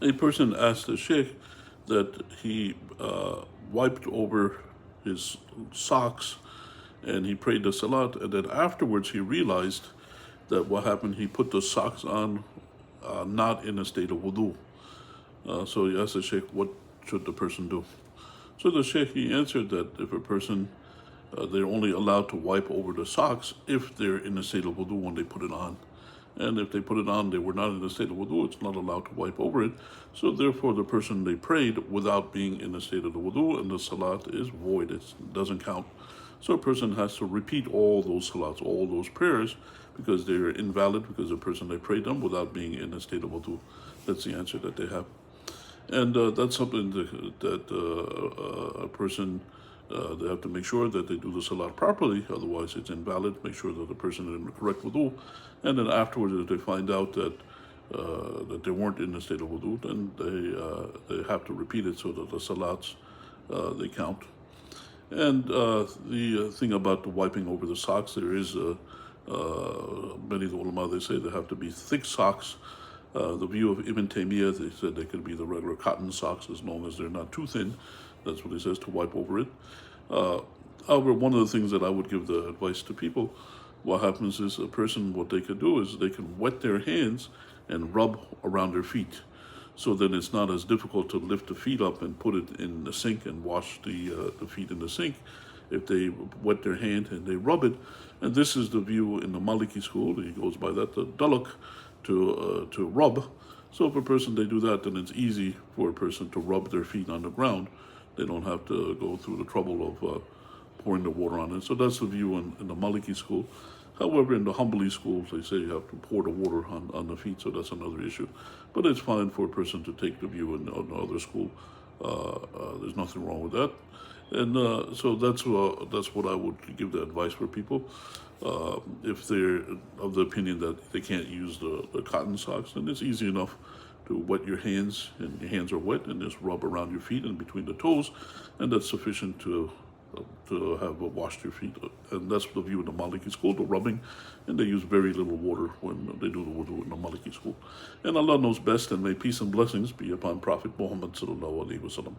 A person asked the sheikh that he wiped over his socks and he prayed the salat, and then afterwards he realized that what happened, he put the socks on not in a state of wudhu. So he asked the sheikh, what should the person do? So the sheikh, he answered that if a person, they're only allowed to wipe over the socks if they're in a state of wudu when they put it on. And if they put it on, they were not in a state of wudu, it's not allowed to wipe over it. So therefore, the person, they prayed without being in a state of the wudu, and the salat is void, it doesn't count. So a person has to repeat all those salats, all those prayers, because they're invalid, because the person, they prayed them without being in a state of wudu. That's the answer that they have. And that's something that a person, they have to make sure that they do the salat properly, otherwise it's invalid. Make sure that the person is in the correct wudu. And then afterwards, if they find out that that they weren't in the state of wudu, then they have to repeat it so that the salats, they count. And the thing about the wiping over the socks, there is many of the ulama, they say they have to be thick socks. The view of Ibn Taymiyyah, they said they could be the regular cotton socks as long as they're not too thin. That's what he says, to wipe over it. However, one of the things that I would give the advice to people, what happens is a person, what they could do is they can wet their hands and rub around their feet. So then it's not as difficult to lift the feet up and put it in the sink and wash the feet in the sink if they wet their hand and they rub it. And this is the view in the Maliki school. He goes by that, the dalak, to rub. So if a person, they do that, then it's easy for a person to rub their feet on the ground. They don't have to go through the trouble of pouring the water on it. So that's the view in the Maliki school. However, in the Hanbali schools, they say you have to pour the water on the feet, so that's another issue. But it's fine for a person to take the view in the other school. There's nothing wrong with that. And so that's what I would give the advice for people. If they're of the opinion that they can't use the cotton socks, then it's easy enough to wet your hands, and your hands are wet, and just rub around your feet and between the toes, and that's sufficient to have washed your feet. And that's the view in the Maliki school, the rubbing, and they use very little water when they do the wudu in the Maliki school. And Allah knows best, and may peace and blessings be upon Prophet Muhammad sallallahu alaihi wasallam.